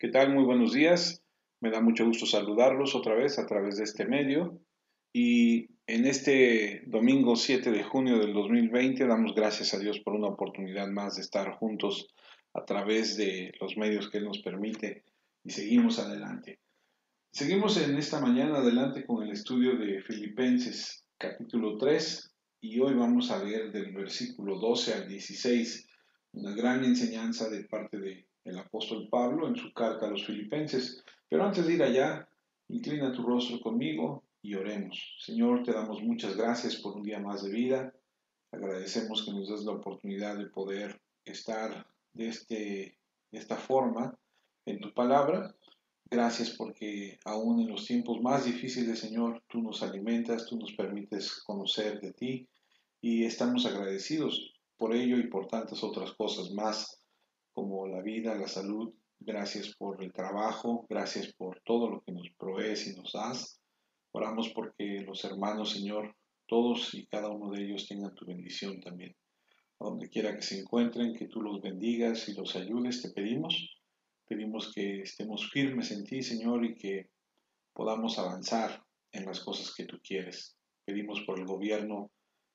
¿Qué tal? Muy buenos días. Me da mucho gusto saludarlos otra vez a través de este medio. Y en este domingo 7 de junio del 2020 damos gracias a Dios por una oportunidad más de estar juntos a través de los medios que Él nos permite y seguimos adelante. Seguimos en esta mañana adelante con el estudio de Filipenses capítulo 3 y hoy vamos a leer del versículo 12 al 16 una gran enseñanza de parte del apóstol Pablo en su carta a los Filipenses. Pero antes de ir allá, inclina tu rostro conmigo y oremos. Señor, te damos muchas gracias por un día más de vida. Agradecemos que nos des la oportunidad de poder estar de esta forma en tu palabra. Gracias porque aún en los tiempos más difíciles, Señor, tú nos alimentas, tú nos permites conocer de ti y estamos agradecidos por ello y por tantas otras cosas más como la vida, la salud. Gracias por el trabajo, gracias por todo lo que nos provees y nos das. Oramos porque los hermanos, Señor, todos y cada uno de ellos tengan tu bendición también. A donde quiera que se encuentren, que tú los bendigas y los ayudes, te pedimos. Pedimos que estemos firmes en ti, Señor, y que podamos avanzar en las cosas que tú quieres. Pedimos por el gobierno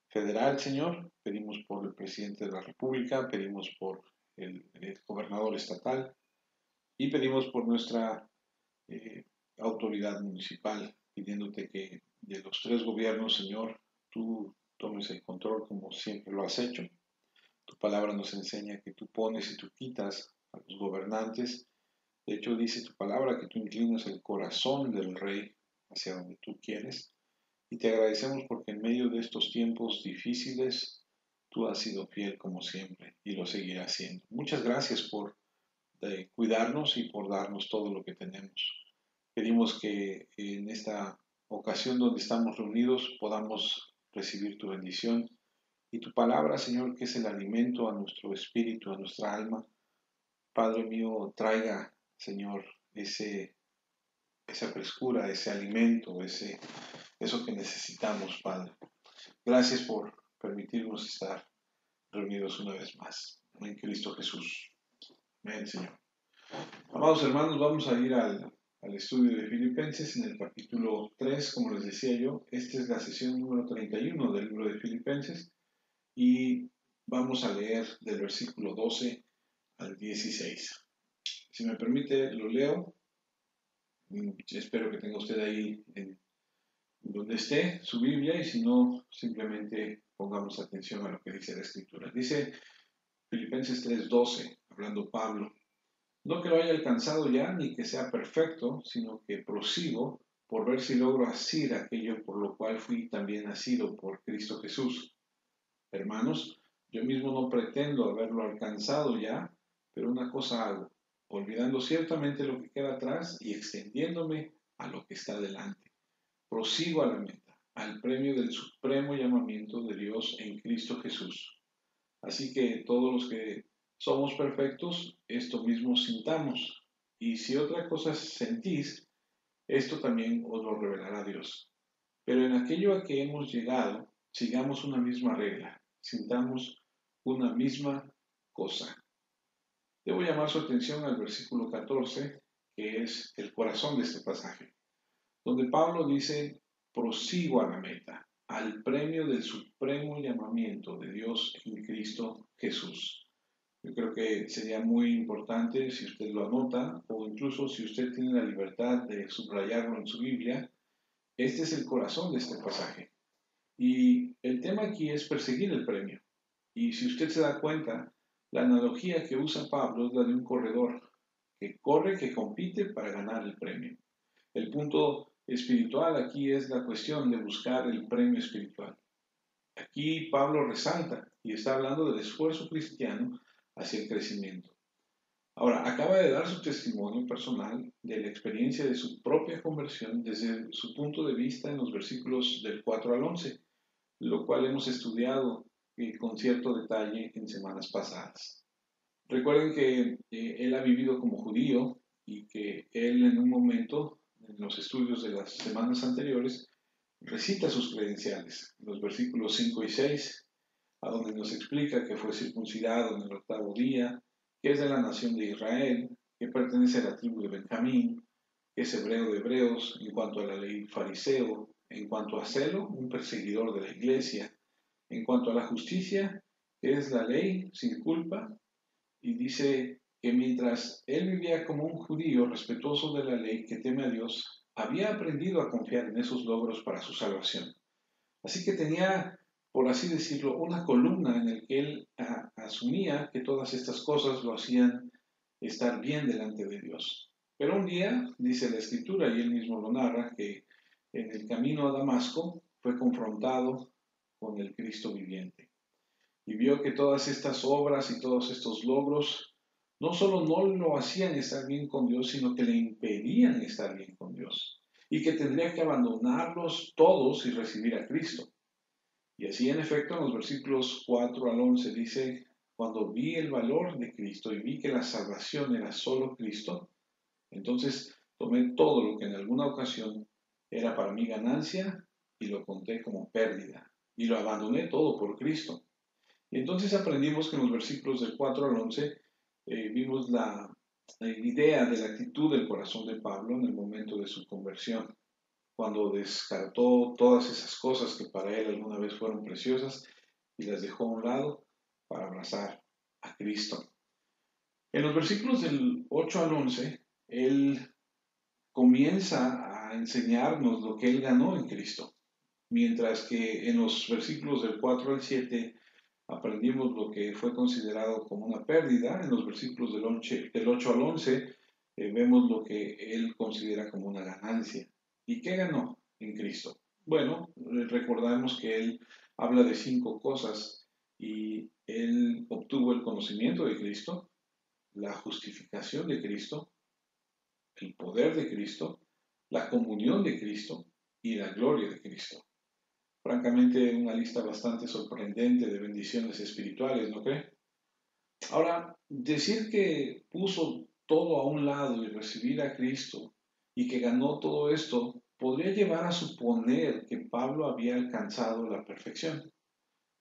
federal, Señor, pedimos por el presidente de la República, pedimos por el gobernador estatal y pedimos por nuestra eh, autoridad municipal, pidiéndote que de los tres gobiernos, Señor, tú tomes el control como siempre lo has hecho. Tu palabra nos enseña que tú pones y tú quitas a los gobernantes. De hecho, dice tu palabra que tú inclinas el corazón del rey hacia donde tú quieres. Y te agradecemos porque en medio de estos tiempos difíciles, tú has sido fiel como siempre y lo seguirás siendo. Muchas gracias por cuidarnos y por darnos todo lo que tenemos. Pedimos que en esta ocasión donde estamos reunidos podamos recibir tu bendición y tu palabra, Señor, que es el alimento a nuestro espíritu, a nuestra alma. Padre mío, traiga, Señor, esa frescura, ese alimento, eso que necesitamos, Padre. Gracias por permitirnos estar reunidos una vez más en Cristo Jesús. Amén, Señor. Amados hermanos, vamos a ir al estudio de Filipenses en el capítulo 3, como les decía yo. Esta es la sesión número 31 del libro de Filipenses y vamos a leer del versículo 12 al 16. Si me permite, lo leo. Espero que tenga usted ahí en donde esté su Biblia y si no, simplemente pongamos atención a lo que dice la Escritura. Dice Filipenses 3:12, hablando Pablo, no que lo haya alcanzado ya ni que sea perfecto, sino que prosigo por ver si logro asir aquello por lo cual fui también nacido por Cristo Jesús. Hermanos, yo mismo no pretendo haberlo alcanzado ya, pero una cosa hago, olvidando ciertamente lo que queda atrás y extendiéndome a lo que está delante. Prosigo a la meta, al premio del supremo llamamiento de Dios en Cristo Jesús. Así que todos los que somos perfectos, esto mismo sintamos. Y si otra cosa sentís, esto también os lo revelará Dios. Pero en aquello a que hemos llegado, sigamos una misma regla, sintamos una misma cosa. Debo llamar su atención al versículo 14, que es el corazón de este pasaje, donde Pablo dice, prosigo a la meta, al premio del supremo llamamiento de Dios en Cristo Jesús. Yo creo que sería muy importante si usted lo anota o incluso si usted tiene la libertad de subrayarlo en su Biblia. Este es el corazón de este pasaje. Y el tema aquí es perseguir el premio. Y si usted se da cuenta, la analogía que usa Pablo es la de un corredor que corre, que compite para ganar el premio. El punto espiritual aquí es la cuestión de buscar el premio espiritual. Aquí Pablo resalta y está hablando del esfuerzo cristiano hacia el crecimiento. Ahora, acaba de dar su testimonio personal de la experiencia de su propia conversión desde su punto de vista en los versículos del 4 al 11, lo cual hemos estudiado con cierto detalle en semanas pasadas. Recuerden que él ha vivido como judío y que él en un momento, en los estudios de las semanas anteriores, recita sus credenciales, los versículos 5 y 6, a donde nos explica que fue circuncidado en el octavo día, que es de la nación de Israel, que pertenece a la tribu de Benjamín, que es hebreo de hebreos, en cuanto a la ley fariseo, en cuanto a celo, un perseguidor de la iglesia, en cuanto a la justicia, que es la ley sin culpa, y dice que mientras él vivía como un judío respetuoso de la ley que teme a Dios, había aprendido a confiar en esos logros para su salvación. Así que tenía, por así decirlo, una columna en la que él asumía que todas estas cosas lo hacían estar bien delante de Dios. Pero un día, dice la escritura, y él mismo lo narra, que en el camino a Damasco fue confrontado con el Cristo viviente y vio que todas estas obras y todos estos logros no solo no lo hacían estar bien con Dios, sino que le impedían estar bien con Dios y que tendría que abandonarlos todos y recibir a Cristo. Y así en efecto en los versículos 4 al 11 dice, cuando vi el valor de Cristo y vi que la salvación era solo Cristo, entonces tomé todo lo que en alguna ocasión era para mí ganancia y lo conté como pérdida y lo abandoné todo por Cristo. Y entonces aprendimos que en los versículos del 4 al 11 vimos la idea de la actitud del corazón de Pablo en el momento de su conversión, cuando descartó todas esas cosas que para él alguna vez fueron preciosas y las dejó a un lado para abrazar a Cristo. En los versículos del 8 al 11, él comienza a enseñarnos lo que él ganó en Cristo, mientras que en los versículos del 4 al 7 aprendimos lo que fue considerado como una pérdida. En los versículos del 8 al 11 vemos lo que él considera como una ganancia. ¿Y qué ganó en Cristo? Bueno, recordamos que él habla de 5 cosas y él obtuvo el conocimiento de Cristo, la justificación de Cristo, el poder de Cristo, la comunión de Cristo y la gloria de Cristo. Francamente, una lista bastante sorprendente de bendiciones espirituales, ¿no cree? Ahora, decir que puso todo a un lado y recibir a Cristo y que ganó todo esto podría llevar a suponer que Pablo había alcanzado la perfección.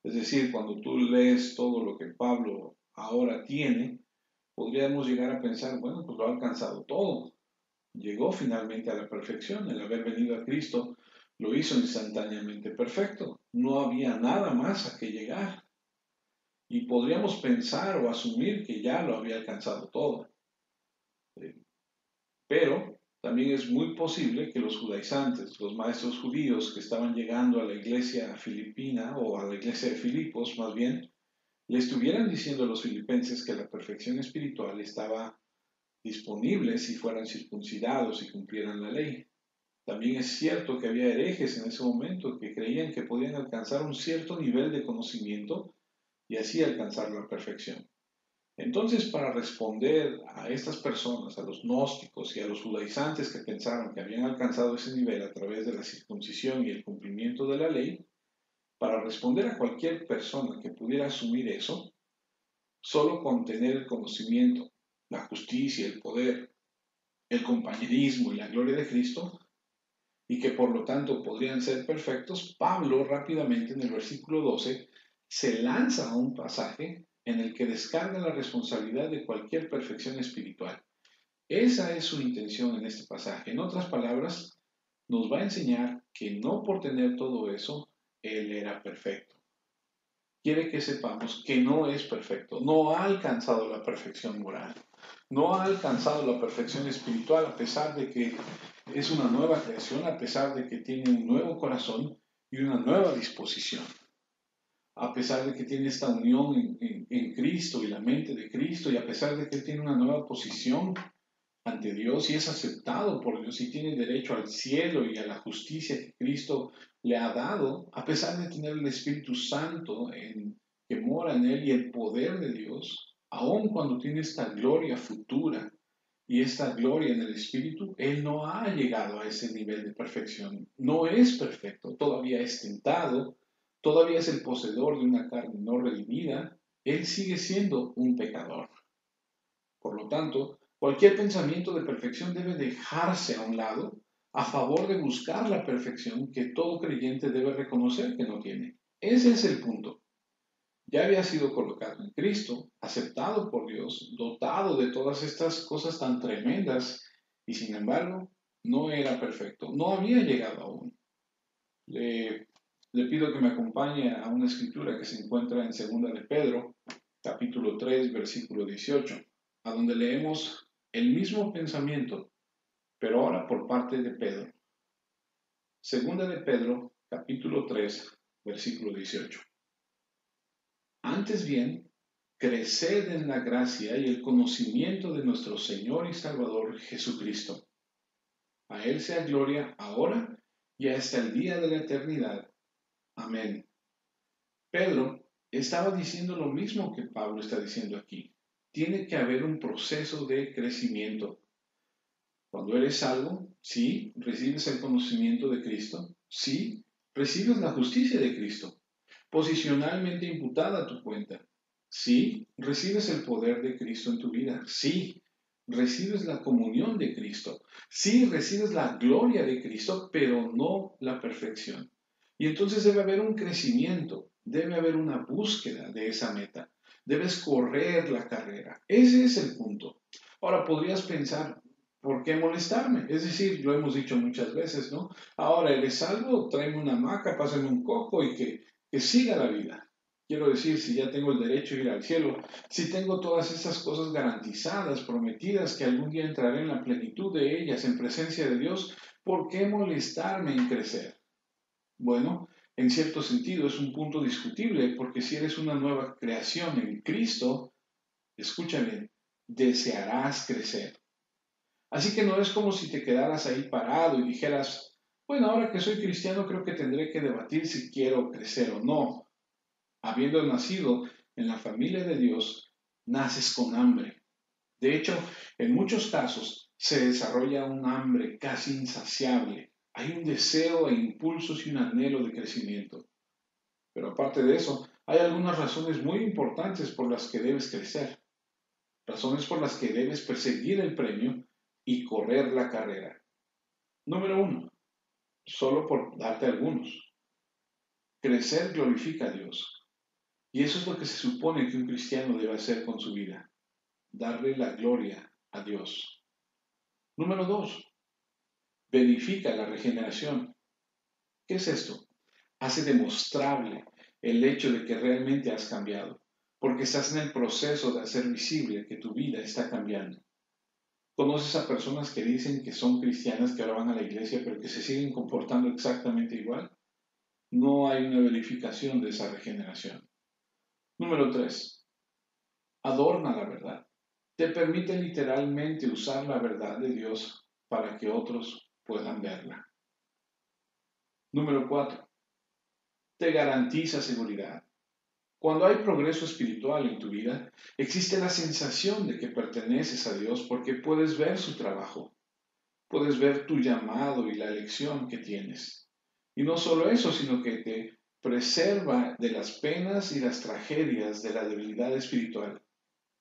Es decir, cuando tú lees todo lo que Pablo ahora tiene, podríamos llegar a pensar, bueno, pues lo ha alcanzado todo. Llegó finalmente a la perfección. El haber venido a Cristo lo hizo instantáneamente perfecto. No había nada más a que llegar. Y podríamos pensar o asumir que ya lo había alcanzado todo. Pero también es muy posible que los judaizantes, los maestros judíos que estaban llegando a la iglesia filipina o a la iglesia de Filipos más bien, le estuvieran diciendo a los filipenses que la perfección espiritual estaba disponible si fueran circuncidados y cumplieran la ley. También es cierto que había herejes en ese momento que creían que podían alcanzar un cierto nivel de conocimiento y así alcanzar la perfección. Entonces, para responder a estas personas, a los gnósticos y a los judaizantes que pensaron que habían alcanzado ese nivel a través de la circuncisión y el cumplimiento de la ley, para responder a cualquier persona que pudiera asumir eso, solo con tener el conocimiento, la justicia, el poder, el compañerismo y la gloria de Cristo, y que por lo tanto podrían ser perfectos, Pablo rápidamente en el versículo 12 se lanza a un pasaje en el que descarga la responsabilidad de cualquier perfección espiritual. Esa es su intención en este pasaje. En otras palabras, nos va a enseñar que no por tener todo eso, él era perfecto. Quiere que sepamos que no es perfecto, no ha alcanzado la perfección moral, no ha alcanzado la perfección espiritual a pesar de que es una nueva creación, a pesar de que tiene un nuevo corazón y una nueva disposición, a pesar de que tiene esta unión en Cristo y la mente de Cristo, y a pesar de que él tiene una nueva posición ante Dios y es aceptado por Dios y tiene derecho al cielo y a la justicia que Cristo le ha dado, a pesar de tener el Espíritu Santo que mora en él y el poder de Dios, aun cuando tiene esta gloria futura y esta gloria en el Espíritu, él no ha llegado a ese nivel de perfección. No es perfecto, todavía es tentado, todavía es el poseedor de una carne no redimida, él sigue siendo un pecador. Por lo tanto, cualquier pensamiento de perfección debe dejarse a un lado a favor de buscar la perfección que todo creyente debe reconocer que no tiene. Ese es el punto. Ya había sido colocado en Cristo, aceptado por Dios, dotado de todas estas cosas tan tremendas y sin embargo no era perfecto, no había llegado aún. Le pido que me acompañe a una escritura que se encuentra en 2 de Pedro, capítulo 3, versículo 18, a donde leemos el mismo pensamiento, pero ahora por parte de Pedro. 2 de Pedro, capítulo 3, versículo 18. Antes bien, creced en la gracia y el conocimiento de nuestro Señor y Salvador Jesucristo. A Él sea gloria ahora y hasta el día de la eternidad. Amén. Pedro estaba diciendo lo mismo que Pablo está diciendo aquí. Tiene que haber un proceso de crecimiento. Cuando eres salvo, sí, recibes el conocimiento de Cristo, sí, recibes la justicia de Cristo, posicionalmente imputada a tu cuenta. Sí, recibes el poder de Cristo en tu vida. Sí, recibes la comunión de Cristo. Sí, recibes la gloria de Cristo, pero no la perfección. Y entonces debe haber un crecimiento, debe haber una búsqueda de esa meta. Debes correr la carrera. Ese es el punto. Ahora podrías pensar, ¿por qué molestarme? Es decir, lo hemos dicho muchas veces, ¿no? Ahora eres salvo, tráeme una hamaca, pásame un coco y que siga la vida. Quiero decir, si ya tengo el derecho a ir al cielo, si tengo todas esas cosas garantizadas, prometidas, que algún día entraré en la plenitud de ellas en presencia de Dios, ¿por qué molestarme en crecer? Bueno, en cierto sentido es un punto discutible, porque si eres una nueva creación en Cristo, escúchame, desearás crecer. Así que no es como si te quedaras ahí parado y dijeras, bueno, ahora que soy cristiano creo que tendré que debatir si quiero crecer o no. Habiendo nacido en la familia de Dios, naces con hambre. De hecho, en muchos casos se desarrolla un hambre casi insaciable. Hay un deseo e impulsos y un anhelo de crecimiento. Pero aparte de eso, hay algunas razones muy importantes por las que debes crecer. Razones por las que debes perseguir el premio y correr la carrera. Número uno, solo por darte algunos. Crecer glorifica a Dios. Y eso es lo que se supone que un cristiano debe hacer con su vida, darle la gloria a Dios. Número dos, verifica la regeneración. ¿Qué es esto? Hace demostrable el hecho de que realmente has cambiado, porque estás en el proceso de hacer visible que tu vida está cambiando. ¿Conoces a personas que dicen que son cristianas, que ahora van a la iglesia, pero que se siguen comportando exactamente igual? No hay una verificación de esa regeneración. Número 3. Adorna la verdad. Te permite literalmente usar la verdad de Dios para que otros puedan verla. Número 4. Te garantiza seguridad. Cuando hay progreso espiritual en tu vida, existe la sensación de que perteneces a Dios porque puedes ver su trabajo, puedes ver tu llamado y la elección que tienes. Y no solo eso, sino que te preserva de las penas y las tragedias de la debilidad espiritual,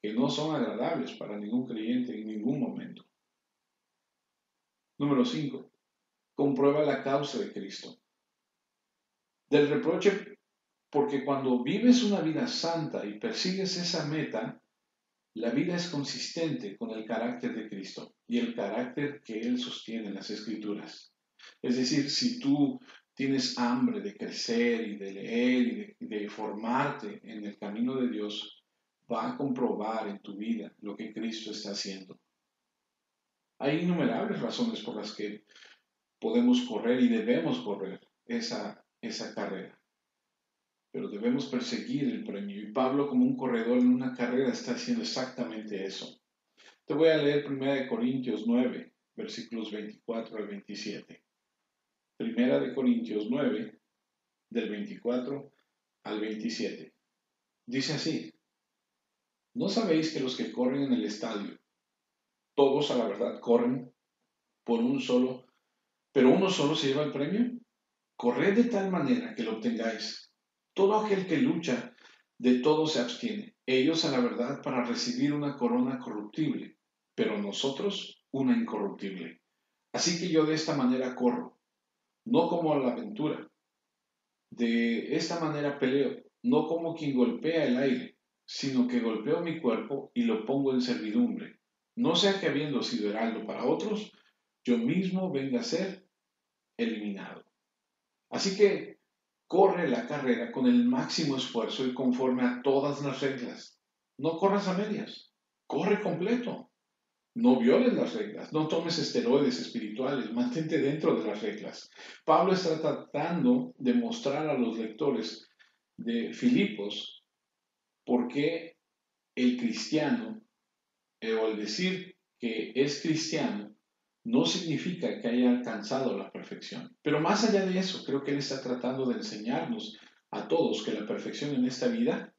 que no son agradables para ningún creyente en ningún momento. Número 5. Comprueba la causa de Cristo. Del reproche, porque cuando vives una vida santa y persigues esa meta, la vida es consistente con el carácter de Cristo y el carácter que Él sostiene en las Escrituras. Es decir, si tú tienes hambre de crecer y de leer y de formarte en el camino de Dios, va a comprobar en tu vida lo que Cristo está haciendo. Hay innumerables razones por las que podemos correr y debemos correr esa carrera, pero debemos perseguir el premio. Y Pablo, como un corredor en una carrera, está haciendo exactamente eso. Te voy a leer 1 Corintios 9, versículos 24 al 27. 1 Corintios 9, del 24 al 27. Dice así: ¿No sabéis que los que corren en el estadio, todos a la verdad corren por un solo, pero uno solo se lleva el premio? Corred de tal manera que lo obtengáis. Todo aquel que lucha, de todo se abstiene. Ellos a la verdad para recibir una corona corruptible, pero nosotros una incorruptible. Así que yo de esta manera corro, no como a la aventura. De esta manera peleo, no como quien golpea el aire, sino que golpeo mi cuerpo y lo pongo en servidumbre. No sea que habiendo sido heraldo para otros, yo mismo venga a ser eliminado. Así que corre la carrera con el máximo esfuerzo y conforme a todas las reglas. No corras a medias, corre completo. No violes las reglas, no tomes esteroides espirituales, mantente dentro de las reglas. Pablo está tratando de mostrar a los lectores de Filipos por qué el cristiano, o el decir que es cristiano, no significa que haya alcanzado la perfección. Pero más allá de eso, creo que él está tratando de enseñarnos a todos que la perfección en esta vida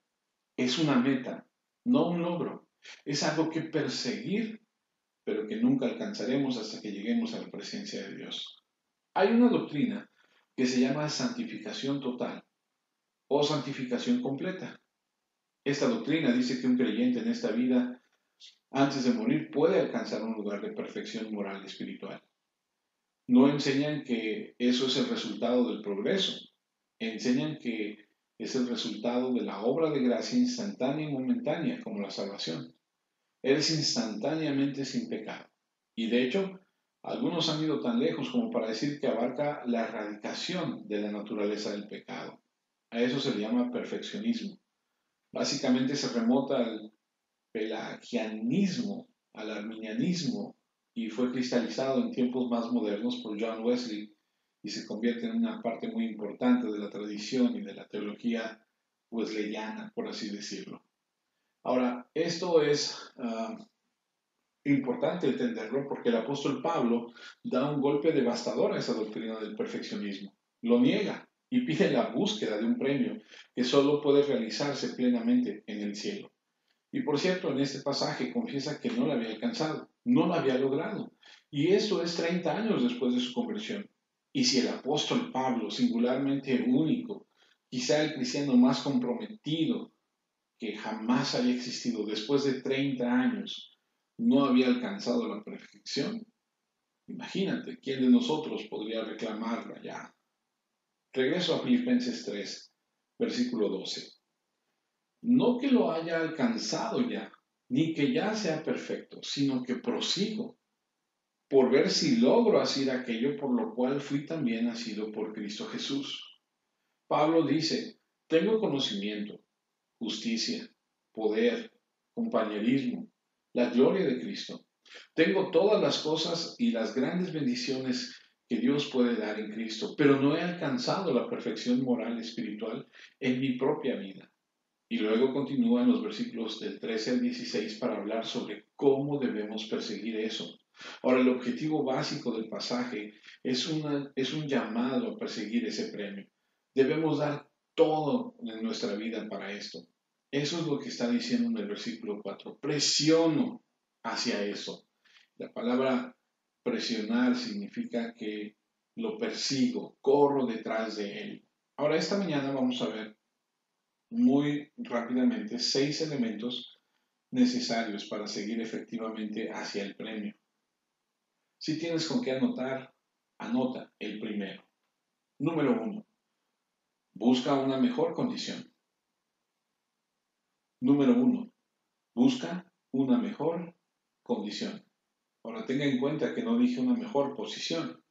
es una meta, no un logro. Es algo que perseguir, pero que nunca alcanzaremos hasta que lleguemos a la presencia de Dios. Hay una doctrina que se llama santificación total o santificación completa. Esta doctrina dice que un creyente en esta vida, antes de morir, puede alcanzar un lugar de perfección moral y espiritual. No enseñan que eso es el resultado del progreso, enseñan que es el resultado de la obra de gracia instantánea y momentánea, como la salvación. Eres instantáneamente sin pecado. Y de hecho, algunos han ido tan lejos como para decir que abarca la erradicación de la naturaleza del pecado. A eso se le llama perfeccionismo. Básicamente se remota al pelagianismo, al arminianismo, y fue cristalizado en tiempos más modernos por John Wesley y se convierte en una parte muy importante de la tradición y de la teología wesleyana, por así decirlo. Ahora, esto es importante entenderlo porque el apóstol Pablo da un golpe devastador a esa doctrina del perfeccionismo. Lo niega y pide la búsqueda de un premio que solo puede realizarse plenamente en el cielo. Y por cierto, en este pasaje confiesa que no la había alcanzado, no la había logrado. Y esto es 30 años después de su conversión. Y si el apóstol Pablo, singularmente único, quizá el cristiano más comprometido que jamás haya existido después de 30 años, no había alcanzado la perfección, imagínate, ¿quién de nosotros podría reclamarla ya? Regreso a Filipenses 3, versículo 12. No que lo haya alcanzado ya, ni que ya sea perfecto, sino que prosigo por ver si logro hacer aquello por lo cual fui también nacido por Cristo Jesús. Pablo dice, tengo conocimiento, justicia, poder, compañerismo, la gloria de Cristo. Tengo todas las cosas y las grandes bendiciones que Dios puede dar en Cristo, pero no he alcanzado la perfección moral y espiritual en mi propia vida. Y luego continúa en los versículos del 13 al 16 para hablar sobre cómo debemos perseguir eso. Ahora, el objetivo básico del pasaje es un llamado a perseguir ese premio. Debemos dar todo en nuestra vida para esto. Eso es lo que está diciendo en el versículo 4. Presiono hacia eso. La palabra presionar significa que lo persigo, corro detrás de él. Ahora, esta mañana vamos a ver muy rápidamente 6 elementos necesarios para seguir efectivamente hacia el premio. Si tienes con qué anotar, anota el primero. Número 1. Busca una mejor condición. Número 1. Busca una mejor condición. Ahora tenga en cuenta que no dije una mejor posición.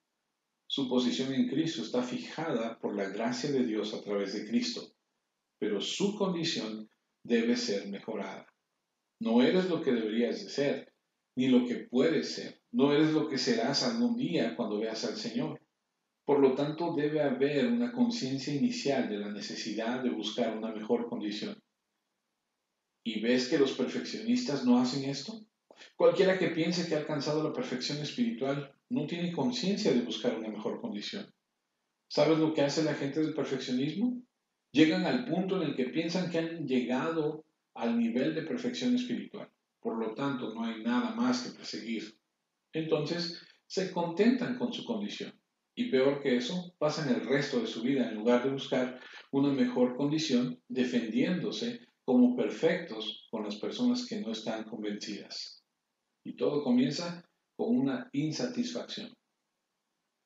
Su posición en Cristo está fijada por la gracia de Dios a través de Cristo, pero su condición debe ser mejorada. No eres lo que deberías de ser, ni lo que puedes ser. No eres lo que serás algún día cuando veas al Señor. Por lo tanto, debe haber una conciencia inicial de la necesidad de buscar una mejor condición. ¿Y ves que los perfeccionistas no hacen esto? Cualquiera que piense que ha alcanzado la perfección espiritual no tiene conciencia de buscar una mejor condición. ¿Sabes lo que hace la gente del perfeccionismo? Llegan al punto en el que piensan que han llegado al nivel de perfección espiritual. Por lo tanto, no hay nada más que perseguir. Entonces, se contentan con su condición. Y peor que eso, pasan el resto de su vida en lugar de buscar una mejor condición, defendiéndose como perfectos con las personas que no están convencidas. Y todo comienza con una insatisfacción.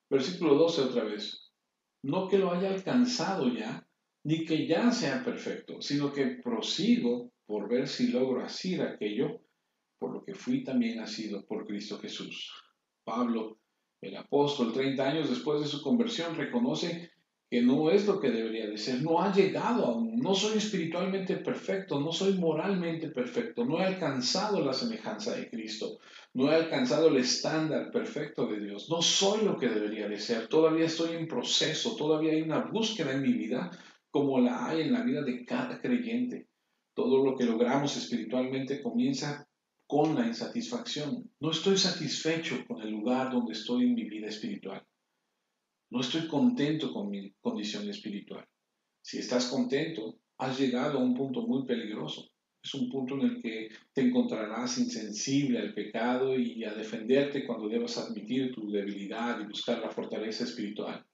Versículo 12 otra vez. No que lo haya alcanzado ya, ni que ya sea perfecto, sino que prosigo por ver si logro asir aquello por lo que fui también asido por Cristo Jesús. Pablo, el apóstol, 30 años después de su conversión, reconoce que no es lo que debería de ser, no ha llegado aún, no soy espiritualmente perfecto, no soy moralmente perfecto, no he alcanzado la semejanza de Cristo, no he alcanzado el estándar perfecto de Dios, no soy lo que debería de ser, todavía estoy en proceso, todavía hay una búsqueda en mi vida como la hay en la vida de cada creyente. Todo lo que logramos espiritualmente comienza con la insatisfacción. No estoy satisfecho con el lugar donde estoy en mi vida espiritual. No estoy contento con mi condición espiritual. Si estás contento, has llegado a un punto muy peligroso. Es un punto en el que te encontrarás insensible al pecado y a defenderte cuando debas admitir tu debilidad y buscar la fortaleza espiritual.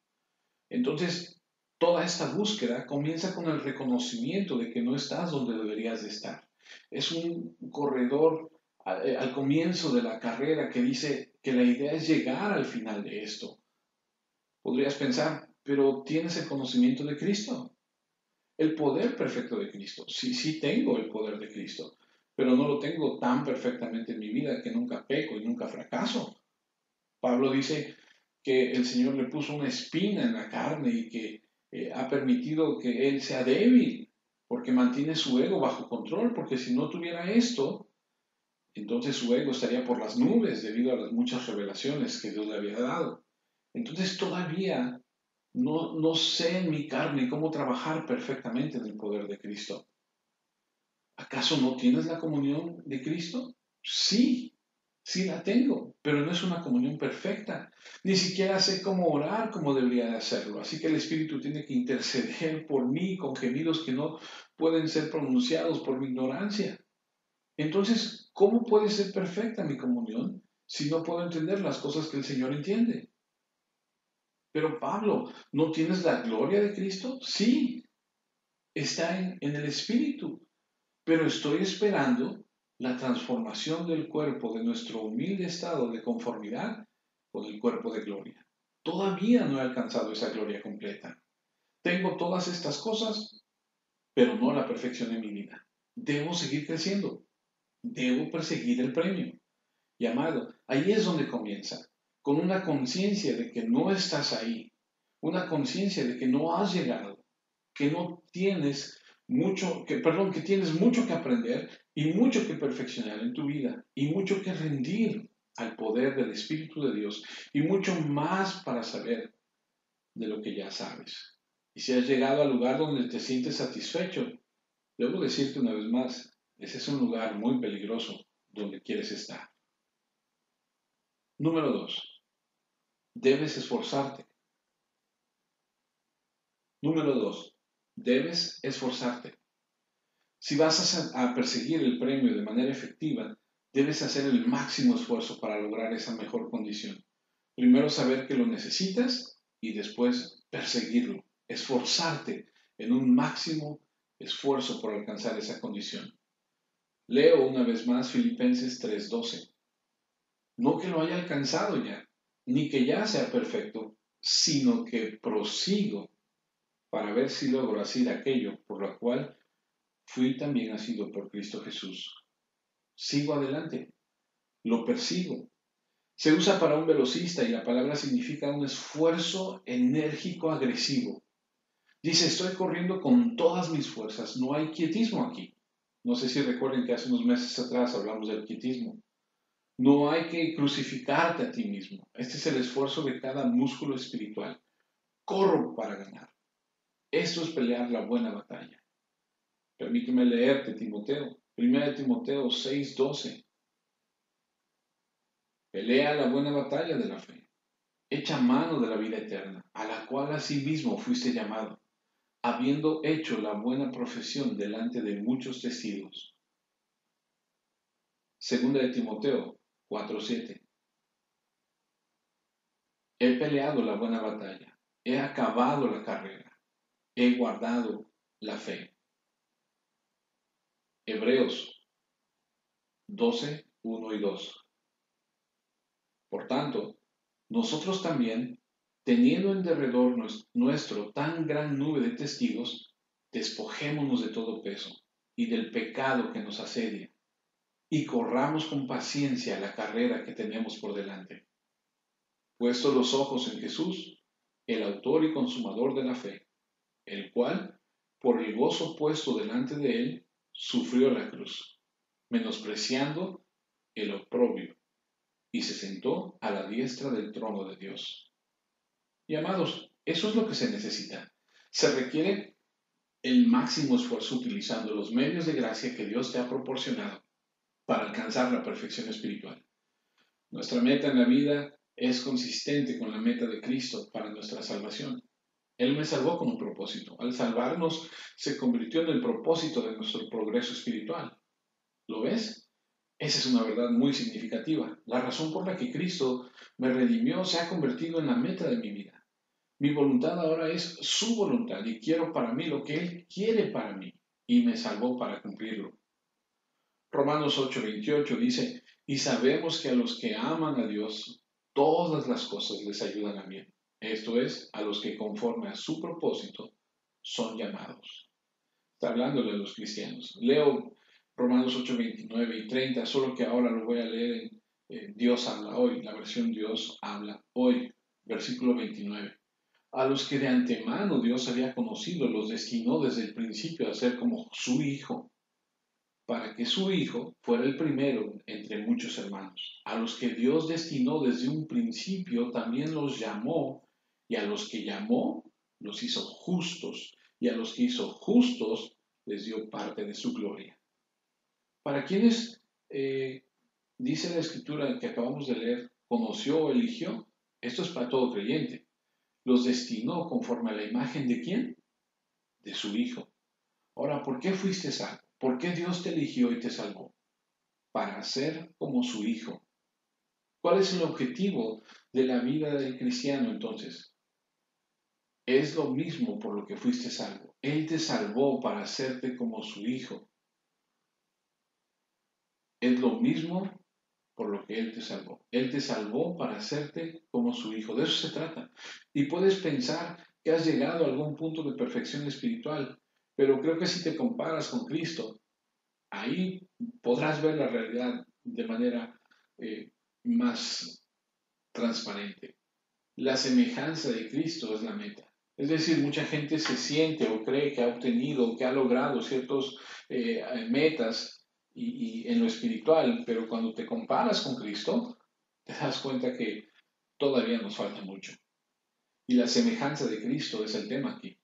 Entonces, toda esta búsqueda comienza con el reconocimiento de que no estás donde deberías de estar. Es un corredor al comienzo de la carrera que dice que la idea es llegar al final de esto. Podrías pensar, pero ¿tienes el conocimiento de Cristo? El poder perfecto de Cristo. Sí, sí tengo el poder de Cristo, pero no lo tengo tan perfectamente en mi vida que nunca peco y nunca fracaso. Pablo dice que el Señor le puso una espina en la carne y que ha permitido que él sea débil, porque mantiene su ego bajo control, porque si no tuviera esto, entonces su ego estaría por las nubes debido a las muchas revelaciones que Dios le había dado. Entonces todavía no sé en mi carne cómo trabajar perfectamente en el poder de Cristo. ¿Acaso no tienes la comunión de Cristo? Sí, sí la tengo, pero no es una comunión perfecta. Ni siquiera sé cómo orar como debería de hacerlo. Así que el Espíritu tiene que interceder por mí con gemidos que no pueden ser pronunciados por mi ignorancia. Entonces, ¿cómo puede ser perfecta mi comunión si no puedo entender las cosas que el Señor entiende? Pero Pablo, ¿no tienes la gloria de Cristo? Sí, está en el Espíritu, pero estoy esperando la transformación del cuerpo de nuestro humilde estado de conformidad con el cuerpo de gloria. Todavía no he alcanzado esa gloria completa. Tengo todas estas cosas, pero no la perfección en mi vida. Debo seguir creciendo. Debo perseguir el premio. Y amado, ahí es donde comienza, con una conciencia de que no estás ahí, una conciencia de que no has llegado, que no tienes que tienes mucho que aprender y mucho que perfeccionar en tu vida y mucho que rendir al poder del Espíritu de Dios y mucho más para saber de lo que ya sabes. Y si has llegado al lugar donde te sientes satisfecho, debo decirte una vez más, ese es un lugar muy peligroso donde quieres estar. Número 2. Debes esforzarte. Número 2. Debes esforzarte. Si vas a perseguir el premio de manera efectiva, debes hacer el máximo esfuerzo para lograr esa mejor condición. Primero saber que lo necesitas y después perseguirlo, esforzarte en un máximo esfuerzo por alcanzar esa condición. Leo una vez más Filipenses 3:12. No que lo haya alcanzado ya, ni que ya sea perfecto, sino que prosigo para ver si logro hacer aquello por lo cual fui también asido por Cristo Jesús. Sigo adelante, lo persigo. Se usa para un velocista y la palabra significa un esfuerzo enérgico agresivo. Dice, estoy corriendo con todas mis fuerzas, no hay quietismo aquí. No sé si recuerden que hace unos meses atrás hablamos del quietismo. No hay que crucificarte a ti mismo. Este es el esfuerzo de cada músculo espiritual. Corro para ganar. Esto es pelear la buena batalla. Permíteme leerte, Timoteo. 1 Timoteo 6:12. Pelea la buena batalla de la fe. Echa mano de la vida eterna, a la cual asimismo fuiste llamado, habiendo hecho la buena profesión delante de muchos testigos. 2 Timoteo 4:7. He peleado la buena batalla, he acabado la carrera, he guardado la fe. Hebreos 12:1 y 2. Por tanto, nosotros también, teniendo en derredor nuestro tan gran nube de testigos, despojémonos de todo peso y del pecado que nos asedia, y corramos con paciencia la carrera que tenemos por delante. Puestos los ojos en Jesús, el autor y consumador de la fe, el cual, por el gozo puesto delante de él, sufrió la cruz, menospreciando el oprobio, y se sentó a la diestra del trono de Dios. Y amados, eso es lo que se necesita. Se requiere el máximo esfuerzo utilizando los medios de gracia que Dios te ha proporcionado para alcanzar la perfección espiritual. Nuestra meta en la vida es consistente con la meta de Cristo para nuestra salvación. Él me salvó con un propósito. Al salvarnos, se convirtió en el propósito de nuestro progreso espiritual. ¿Lo ves? Esa es una verdad muy significativa. La razón por la que Cristo me redimió se ha convertido en la meta de mi vida. Mi voluntad ahora es su voluntad y quiero para mí lo que Él quiere para mí y me salvó para cumplirlo. Romanos 8:28 dice, y sabemos que a los que aman a Dios, todas las cosas les ayudan a bien. Esto es, a los que conforme a su propósito son llamados. Está hablándole a los cristianos. Leo Romanos 8:29 y 30, solo que ahora lo voy a leer en Dios habla hoy, la versión Dios habla hoy, versículo 29. A los que de antemano Dios había conocido, los destinó desde el principio a ser como su Hijo, para que su Hijo fuera el primero entre muchos hermanos. A los que Dios destinó desde un principio, también los llamó, y a los que llamó, los hizo justos, y a los que hizo justos, les dio parte de su gloria. Para quienes, dice la escritura que acabamos de leer, conoció o eligió, esto es para todo creyente. Los destinó conforme a la imagen de ¿quién? De su Hijo. Ahora, ¿por qué fuiste salvo? ¿Por qué Dios te eligió y te salvó? Para ser como su Hijo. ¿Cuál es el objetivo de la vida del cristiano entonces? Es lo mismo por lo que fuiste salvo. Él te salvó para hacerte como su Hijo. Es lo mismo por lo que Él te salvó. Él te salvó para hacerte como su Hijo. De eso se trata. Y puedes pensar que has llegado a algún punto de perfección espiritual, pero creo que si te comparas con Cristo, ahí podrás ver la realidad de manera más transparente. La semejanza de Cristo es la meta. Es decir, mucha gente se siente o cree que ha obtenido, que ha logrado ciertas metas y en lo espiritual, pero cuando te comparas con Cristo, te das cuenta que todavía nos falta mucho. Y la semejanza de Cristo es el tema aquí.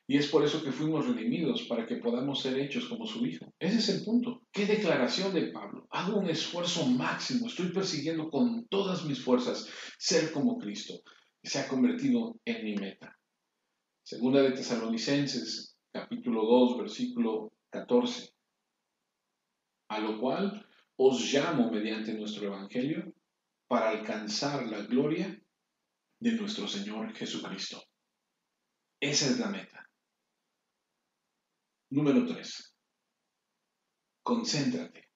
Y es por eso que fuimos redimidos, para que podamos ser hechos como su Hijo. Ese es el punto. ¿Qué declaración de Pablo? Hago un esfuerzo máximo, estoy persiguiendo con todas mis fuerzas ser como Cristo. Y se ha convertido en mi meta. Segunda de Tesalonicenses, capítulo 2, versículo 14. A lo cual os llamo mediante nuestro Evangelio para alcanzar la gloria de nuestro Señor Jesucristo. Esa es la meta. Número 3. Concéntrate.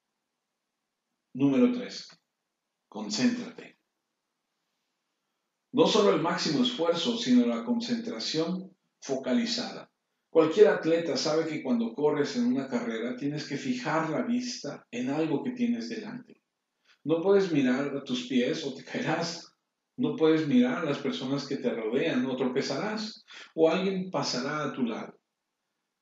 Número 3. Concéntrate. No solo el máximo esfuerzo, sino la concentración focalizada. Cualquier atleta sabe que cuando corres en una carrera tienes que fijar la vista en algo que tienes delante. No puedes mirar a tus pies o te caerás. No puedes mirar a las personas que te rodean o tropezarás o alguien pasará a tu lado.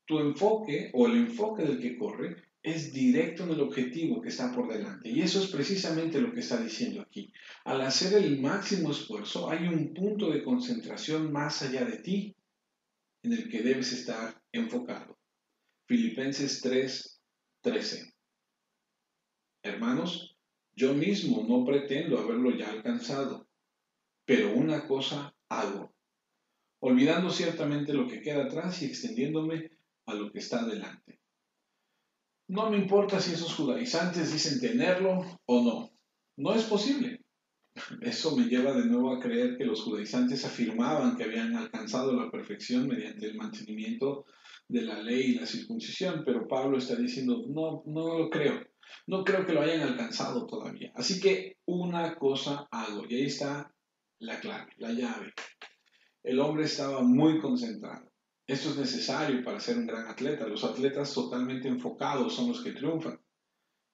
Tu enfoque o el enfoque del que corre es directo en el objetivo que está por delante. Y eso es precisamente lo que está diciendo aquí. Al hacer el máximo esfuerzo hay un punto de concentración más allá de ti en el que debes estar enfocado. Filipenses 3:13. Hermanos, yo mismo no pretendo haberlo ya alcanzado, pero una cosa hago, olvidando ciertamente lo que queda atrás y extendiéndome a lo que está delante. No me importa si esos judaizantes dicen tenerlo o no. No es posible. Eso me lleva de nuevo a creer que los judaizantes afirmaban que habían alcanzado la perfección mediante el mantenimiento de la ley y la circuncisión, pero Pablo está diciendo, no lo creo. No creo que lo hayan alcanzado todavía. Así que una cosa hago, y ahí está la clave, la llave. El hombre estaba muy concentrado. Esto es necesario para ser un gran atleta. Los atletas totalmente enfocados son los que triunfan.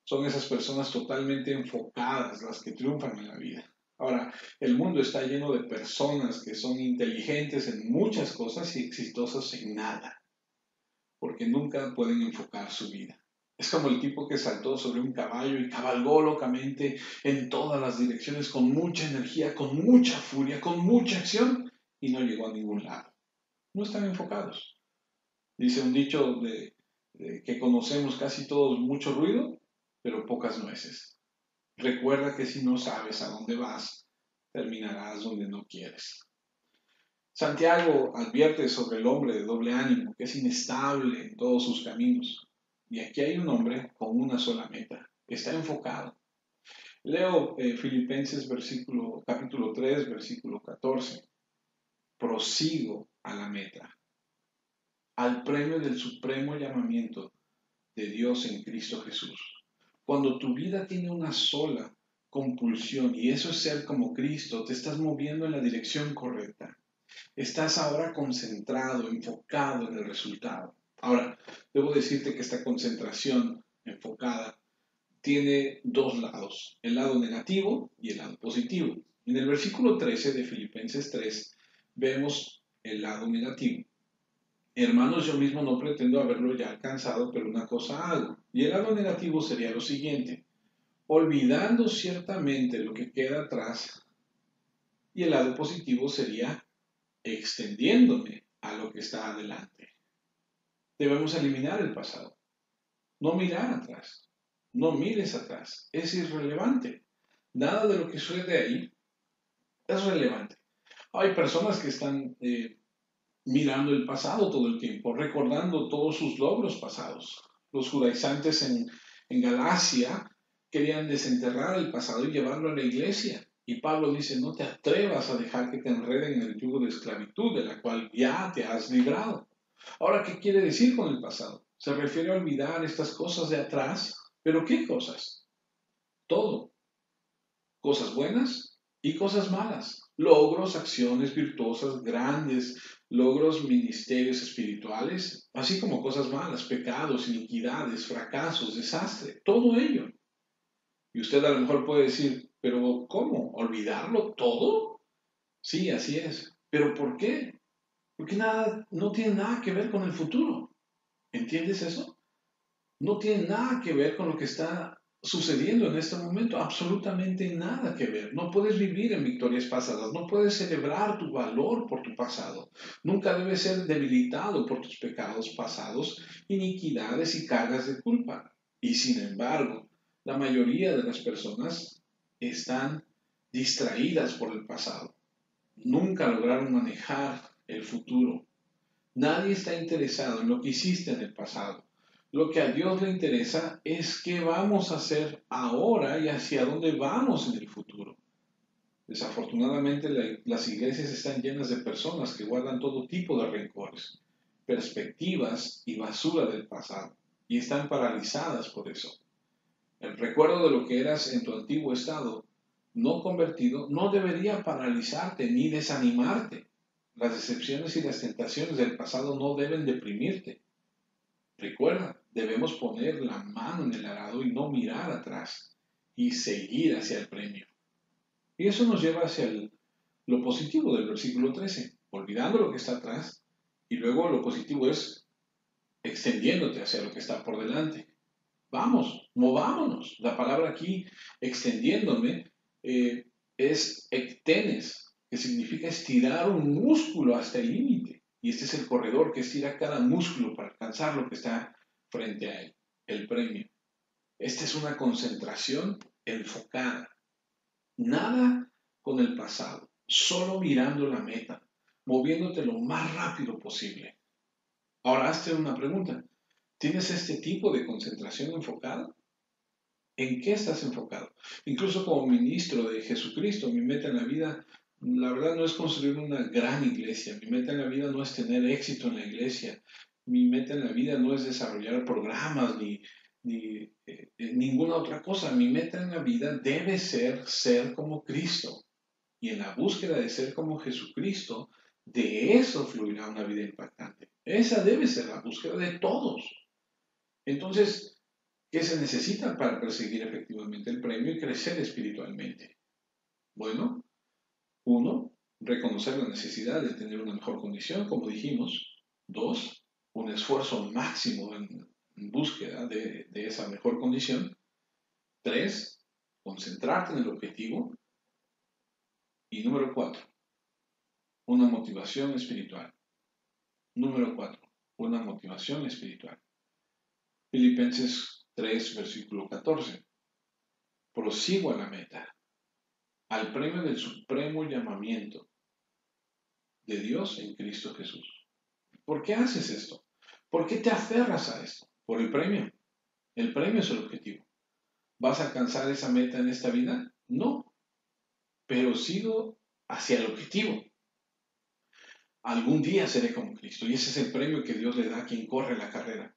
Son esas personas totalmente enfocadas las que triunfan en la vida. Ahora, el mundo está lleno de personas que son inteligentes en muchas cosas y exitosas en nada, porque nunca pueden enfocar su vida. Es como el tipo que saltó sobre un caballo y cabalgó locamente en todas las direcciones con mucha energía, con mucha furia, con mucha acción y no llegó a ningún lado. No están enfocados. Dice un dicho de que conocemos casi todos: mucho ruido, pero pocas nueces. Recuerda que si no sabes a dónde vas, terminarás donde no quieres. Santiago advierte sobre el hombre de doble ánimo, que es inestable en todos sus caminos. Y aquí hay un hombre con una sola meta, que está enfocado. Leo Filipenses capítulo 3, versículo 14. Prosigo a la meta, al premio del supremo llamamiento de Dios en Cristo Jesús. Cuando tu vida tiene una sola compulsión, y eso es ser como Cristo, te estás moviendo en la dirección correcta. Estás ahora concentrado, enfocado en el resultado. Ahora, debo decirte que esta concentración enfocada tiene dos lados, el lado negativo y el lado positivo. En el versículo 13 de Filipenses 3 vemos el lado negativo. Hermanos, yo mismo no pretendo haberlo ya alcanzado, pero una cosa hago. Y el lado negativo sería lo siguiente: olvidando ciertamente lo que queda atrás. Y el lado positivo sería extendiéndome a lo que está adelante. Debemos eliminar el pasado, no mirar atrás, no mires atrás, es irrelevante. Nada de lo que sucede ahí es relevante. Hay personas que están mirando el pasado todo el tiempo, recordando todos sus logros pasados. Los judaizantes en Galacia querían desenterrar el pasado y llevarlo a la iglesia. Y Pablo dice: no te atrevas a dejar que te enreden en el yugo de esclavitud de la cual ya te has librado. Ahora, ¿qué quiere decir con el pasado? Se refiere a olvidar estas cosas de atrás. ¿Pero qué cosas? Todo. Cosas buenas y cosas malas. Logros, acciones virtuosas, grandes logros, ministerios espirituales, así como cosas malas, pecados, iniquidades, fracasos, desastre, todo ello. Y usted a lo mejor puede decir: ¿pero cómo? ¿Olvidarlo todo? Sí, así es. ¿Pero por qué? Porque no tiene nada que ver con el futuro. ¿Entiendes eso? No tiene nada que ver con lo que está sucediendo en este momento, absolutamente nada que ver. No puedes vivir en victorias pasadas, no puedes celebrar tu valor por tu pasado. Nunca debes ser debilitado por tus pecados pasados, iniquidades y cargas de culpa. Y sin embargo, la mayoría de las personas están distraídas por el pasado. Nunca lograron manejar el futuro. Nadie está interesado en lo que hiciste en el pasado. Lo que a Dios le interesa es qué vamos a hacer ahora y hacia dónde vamos en el futuro. Desafortunadamente, las iglesias están llenas de personas que guardan todo tipo de rencores, perspectivas y basura del pasado, y están paralizadas por eso. El recuerdo de lo que eras en tu antiguo estado no convertido no debería paralizarte ni desanimarte. Las decepciones y las tentaciones del pasado no deben deprimirte. Recuerda, debemos poner la mano en el arado y no mirar atrás y seguir hacia el premio. Y eso nos lleva hacia lo positivo del versículo 13, olvidando lo que está atrás, y luego lo positivo es extendiéndote hacia lo que está por delante. Vamos, movámonos. La palabra aquí, extendiéndome, es ectenes, que significa estirar un músculo hasta el límite. Y este es el corredor que estira cada músculo para alcanzar lo que está frente a él, el premio. Esta es una concentración enfocada. Nada con el pasado, solo mirando la meta, moviéndote lo más rápido posible. Ahora hazte una pregunta. ¿Tienes este tipo de concentración enfocada? ¿En qué estás enfocado? Incluso como ministro de Jesucristo, mi meta en la vida, la verdad, no es construir una gran iglesia. Mi meta en la vida no es tener éxito en la iglesia. Mi meta en la vida no es desarrollar programas ni ninguna otra cosa. Mi meta en la vida debe ser como Cristo. Y en la búsqueda de ser como Jesucristo, de eso fluirá una vida impactante. Esa debe ser la búsqueda de todos. Entonces, ¿qué se necesita para perseguir efectivamente el premio y crecer espiritualmente? Bueno, uno, reconocer la necesidad de tener una mejor condición, como dijimos. Dos, un esfuerzo máximo en búsqueda de esa mejor condición. Tres, concentrarte en el objetivo. Y número cuatro, una motivación espiritual. Número cuatro, una motivación espiritual. Filipenses 3, versículo 14. Prosigo a la meta, al premio del supremo llamamiento de Dios en Cristo Jesús. ¿Por qué haces esto? ¿Por qué te aferras a esto? Por el premio. El premio es el objetivo. ¿Vas a alcanzar esa meta en esta vida? No, pero sigo hacia el objetivo. Algún día seré como Cristo y ese es el premio que Dios le da a quien corre la carrera.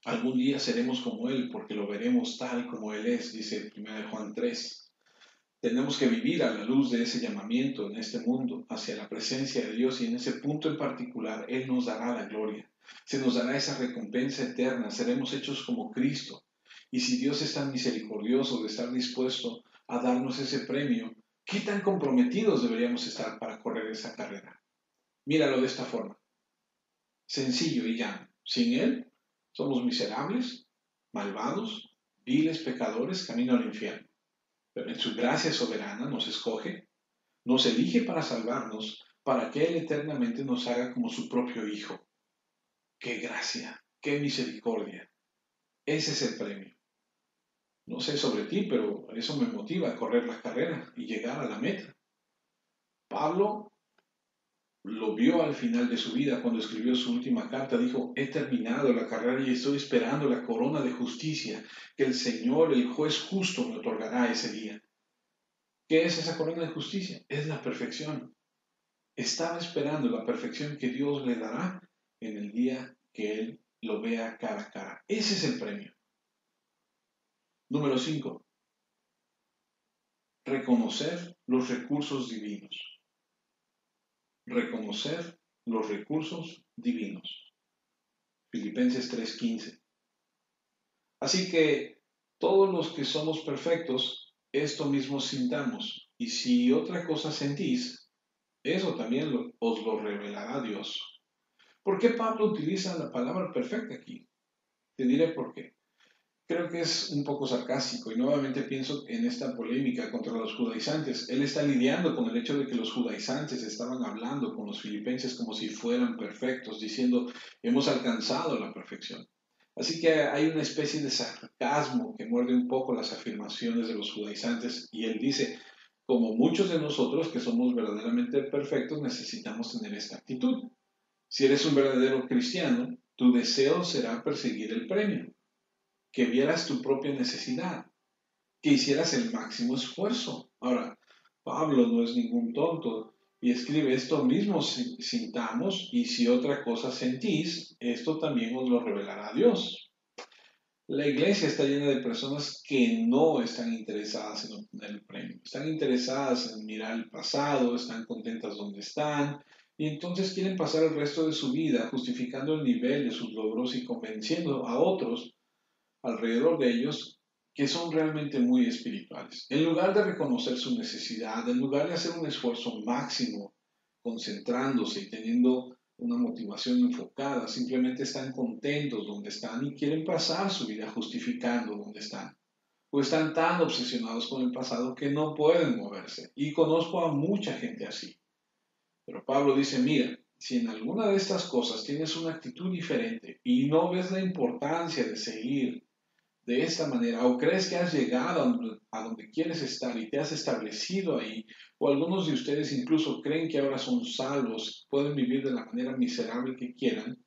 Algún día seremos como Él porque lo veremos tal como Él es, dice 1 Juan 3. Tenemos que vivir a la luz de ese llamamiento en este mundo, hacia la presencia de Dios y en ese punto en particular Él nos dará la gloria. Se nos dará esa recompensa eterna, seremos hechos como Cristo. Y si Dios es tan misericordioso de estar dispuesto a darnos ese premio, ¿qué tan comprometidos deberíamos estar para correr esa carrera? Míralo de esta forma, sencillo y llano. Sin Él somos miserables, malvados, viles pecadores, camino al infierno. Pero en su gracia soberana nos escoge, nos elige para salvarnos, para que Él eternamente nos haga como su propio Hijo. ¡Qué gracia! ¡Qué misericordia! Ese es el premio. No sé sobre ti, pero eso me motiva a correr la carrera y llegar a la meta. Pablo lo vio al final de su vida cuando escribió su última carta. Dijo, he terminado la carrera y estoy esperando la corona de justicia que el Señor, el juez justo, me otorgará ese día. ¿Qué es esa corona de justicia? Es la perfección. Estaba esperando la perfección que Dios le dará en el día que Él lo vea cara a cara. Ese es el premio. Número 5. Reconocer los recursos divinos. Reconocer los recursos divinos. Filipenses 3:15. Así que todos los que somos perfectos, esto mismo sintamos. Y si otra cosa sentís, eso también os lo revelará Dios. ¿Por qué Pablo utiliza la palabra perfecta aquí? Te diré por qué. Creo que es un poco sarcástico y nuevamente pienso en esta polémica contra los judaizantes. Él está lidiando con el hecho de que los judaizantes estaban hablando con los filipenses como si fueran perfectos, diciendo, hemos alcanzado la perfección. Así que hay una especie de sarcasmo que muerde un poco las afirmaciones de los judaizantes y él dice, como muchos de nosotros que somos verdaderamente perfectos necesitamos tener esta actitud. Si eres un verdadero cristiano, tu deseo será perseguir el premio, que vieras tu propia necesidad, que hicieras el máximo esfuerzo. Ahora, Pablo no es ningún tonto y escribe esto mismo sintamos y si otra cosa sentís, esto también os lo revelará Dios. La iglesia está llena de personas que no están interesadas en obtener el premio, están interesadas en mirar el pasado, están contentas donde están y entonces quieren pasar el resto de su vida justificando el nivel de sus logros y convenciendo a otros alrededor de ellos que son realmente muy espirituales. En lugar de reconocer su necesidad, en lugar de hacer un esfuerzo máximo, concentrándose y teniendo una motivación enfocada, simplemente están contentos donde están y quieren pasar su vida justificando donde están. O están tan obsesionados con el pasado que no pueden moverse. Y conozco a mucha gente así. Pero Pablo dice, mira, si en alguna de estas cosas tienes una actitud diferente y no ves la importancia de seguir de esta manera, o crees que has llegado a donde quieres estar y te has establecido ahí, o algunos de ustedes incluso creen que ahora son salvos, pueden vivir de la manera miserable que quieran,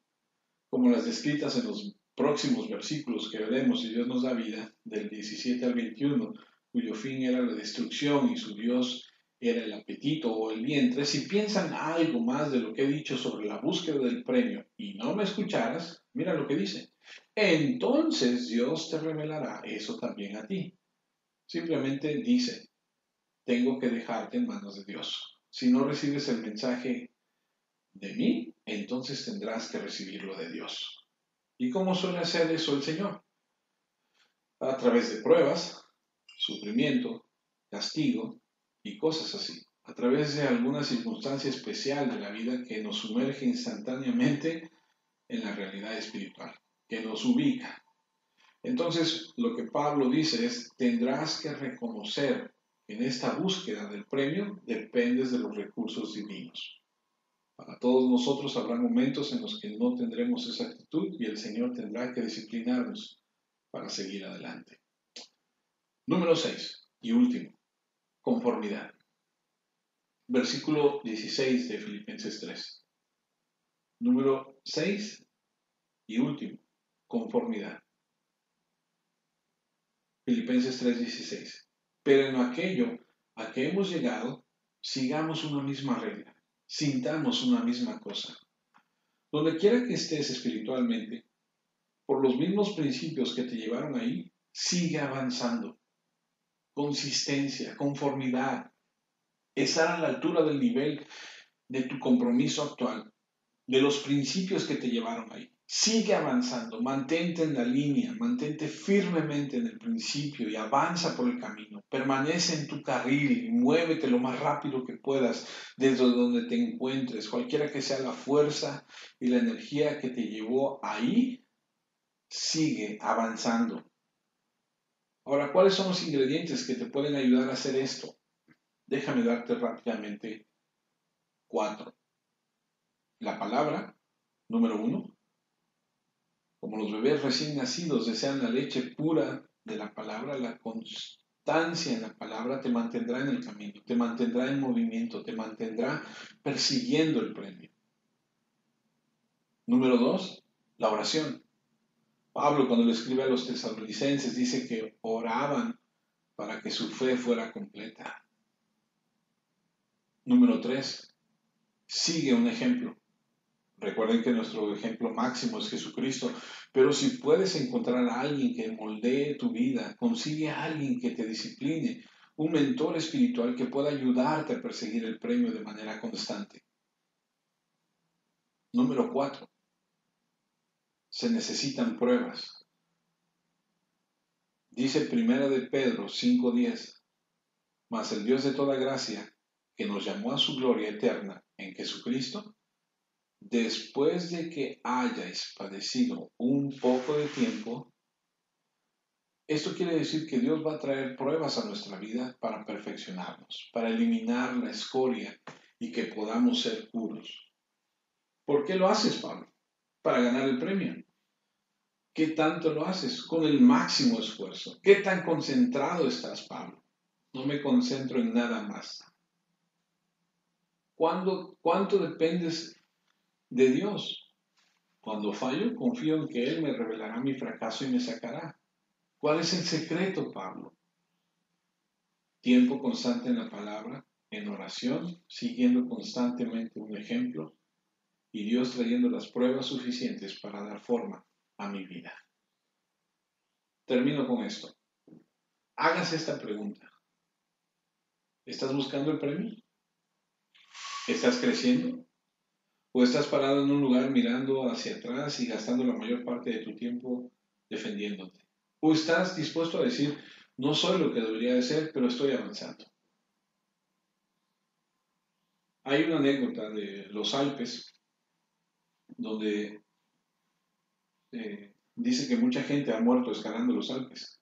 como las descritas en los próximos versículos que veremos si Dios nos da vida, del 17 al 21, cuyo fin era la destrucción y su Dios era el apetito o el vientre, si piensan algo más de lo que he dicho sobre la búsqueda del premio y no me escucharas, mira lo que dice. Entonces Dios te revelará eso también a ti. Simplemente dice, tengo que dejarte en manos de Dios. Si no recibes el mensaje de mí, entonces tendrás que recibirlo de Dios. ¿Y cómo suele hacer eso el Señor? A través de pruebas, sufrimiento, castigo y cosas así. A través de alguna circunstancia especial de la vida que nos sumerge instantáneamente en la realidad espiritual, que nos ubica. Entonces, lo que Pablo dice es, tendrás que reconocer que en esta búsqueda del premio dependes de los recursos divinos. Para todos nosotros habrá momentos en los que no tendremos esa actitud y el Señor tendrá que disciplinarnos para seguir adelante. Número 6 y último, conformidad. Versículo 16 de Filipenses 3. Número 6 y último, conformidad. Filipenses 3:16. Pero en aquello a que hemos llegado, sigamos una misma regla, sintamos una misma cosa. Donde quiera que estés espiritualmente, por los mismos principios que te llevaron ahí, sigue avanzando. Consistencia, conformidad, estar a la altura del nivel de tu compromiso actual, de los principios que te llevaron ahí. Sigue avanzando, mantente en la línea, mantente firmemente en el principio y avanza por el camino. Permanece en tu carril y muévete lo más rápido que puedas desde donde te encuentres, cualquiera que sea la fuerza y la energía que te llevó ahí, sigue avanzando. Ahora, ¿cuáles son los ingredientes que te pueden ayudar a hacer esto? Déjame darte rápidamente 4. La palabra, número 1. Como los bebés recién nacidos desean la leche pura de la palabra, la constancia en la palabra te mantendrá en el camino, te mantendrá en movimiento, te mantendrá persiguiendo el premio. Número 2, la oración. Pablo, cuando le escribe a los tesalonicenses, dice que oraban para que su fe fuera completa. Número 3, sigue un ejemplo. Recuerden que nuestro ejemplo máximo es Jesucristo, pero si puedes encontrar a alguien que moldee tu vida, consigue a alguien que te discipline, un mentor espiritual que pueda ayudarte a perseguir el premio de manera constante. Número 4. Se necesitan pruebas. Dice Primera de Pedro 5:10, mas el Dios de toda gracia, que nos llamó a su gloria eterna en Jesucristo, después de que hayáis padecido un poco de tiempo. Esto quiere decir que Dios va a traer pruebas a nuestra vida para perfeccionarnos, para eliminar la escoria y que podamos ser puros. ¿Por qué lo haces, Pablo? Para ganar el premio. ¿Qué tanto lo haces? Con el máximo esfuerzo. ¿Qué tan concentrado estás, Pablo? No me concentro en nada más. ¿Cuánto dependes de Dios? Cuando fallo, confío en que Él me revelará mi fracaso y me sacará. ¿Cuál es el secreto, Pablo? Tiempo constante en la palabra, en oración, siguiendo constantemente un ejemplo y Dios trayendo las pruebas suficientes para dar forma a mi vida. Termino con esto. Hágase esta pregunta. ¿Estás buscando el premio? ¿Estás creciendo? ¿O estás parado en un lugar mirando hacia atrás y gastando la mayor parte de tu tiempo defendiéndote? ¿O estás dispuesto a decir, no soy lo que debería de ser, pero estoy avanzando? Hay una anécdota de los Alpes donde dice que mucha gente ha muerto escalando los Alpes.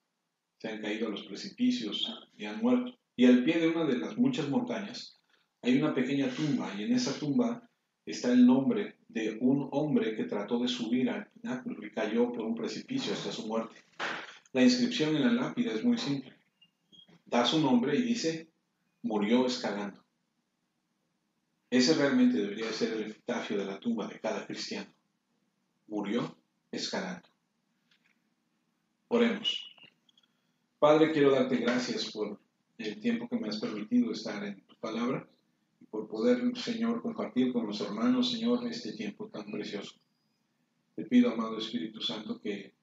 Se han caído a los precipicios y han muerto. Y al pie de una de las muchas montañas hay una pequeña tumba y en esa tumba está el nombre de un hombre que trató de subir al pináculo y cayó por un precipicio hasta su muerte. La inscripción en la lápida es muy simple. Da su nombre y dice, murió escalando. Ese realmente debería ser el epitafio de la tumba de cada cristiano. Murió escalando. Oremos. Padre, quiero darte gracias por el tiempo que me has permitido estar en tu palabra y por poder, Señor, compartir con los hermanos, Señor, este tiempo tan precioso. Te pido, amado Espíritu Santo, que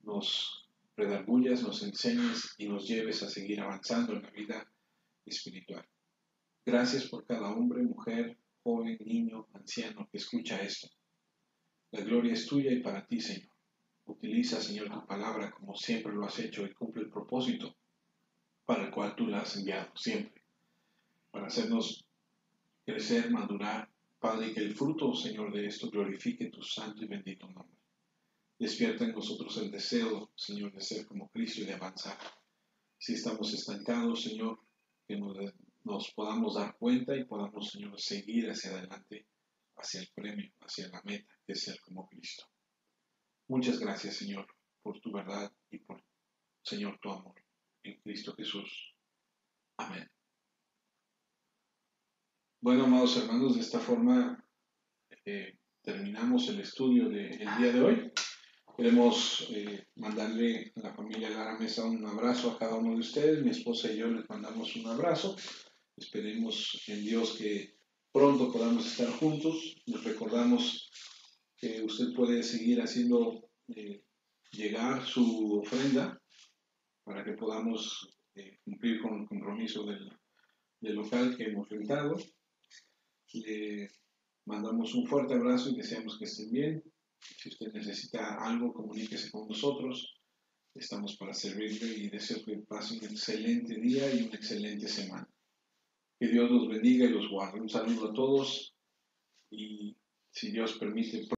nos redargullas, nos enseñes y nos lleves a seguir avanzando en la vida espiritual. Gracias por cada hombre, mujer, joven, niño, anciano que escucha esto. La gloria es tuya y para ti, Señor. Utiliza, Señor, tu palabra como siempre lo has hecho y cumple el propósito para el cual tú la has enviado siempre, para hacernos crecer, madurar, Padre, y que el fruto, Señor, de esto glorifique tu santo y bendito nombre. Despierta en nosotros el deseo, Señor, de ser como Cristo y de avanzar. Si estamos estancados, Señor, que nos podamos dar cuenta y podamos, Señor, seguir hacia adelante, hacia el premio, hacia la meta, que es ser como Cristo. Muchas gracias, Señor, por tu verdad y por, Señor, tu amor. En Cristo Jesús. Amén. Bueno, amados hermanos, de esta forma terminamos el estudio del día de hoy. Queremos mandarle a la familia Lara Mesa un abrazo a cada uno de ustedes. Mi esposa y yo les mandamos un abrazo. Esperemos en Dios que pronto podamos estar juntos. Les recordamos que usted puede seguir haciendo llegar su ofrenda para que podamos cumplir con el compromiso del local que hemos rentado. Le mandamos un fuerte abrazo y deseamos que estén bien. Si usted necesita algo, comuníquese con nosotros. Estamos para servirle y deseo que pase un excelente día y una excelente semana. Que Dios los bendiga y los guarde. Un saludo a todos y si Dios permite,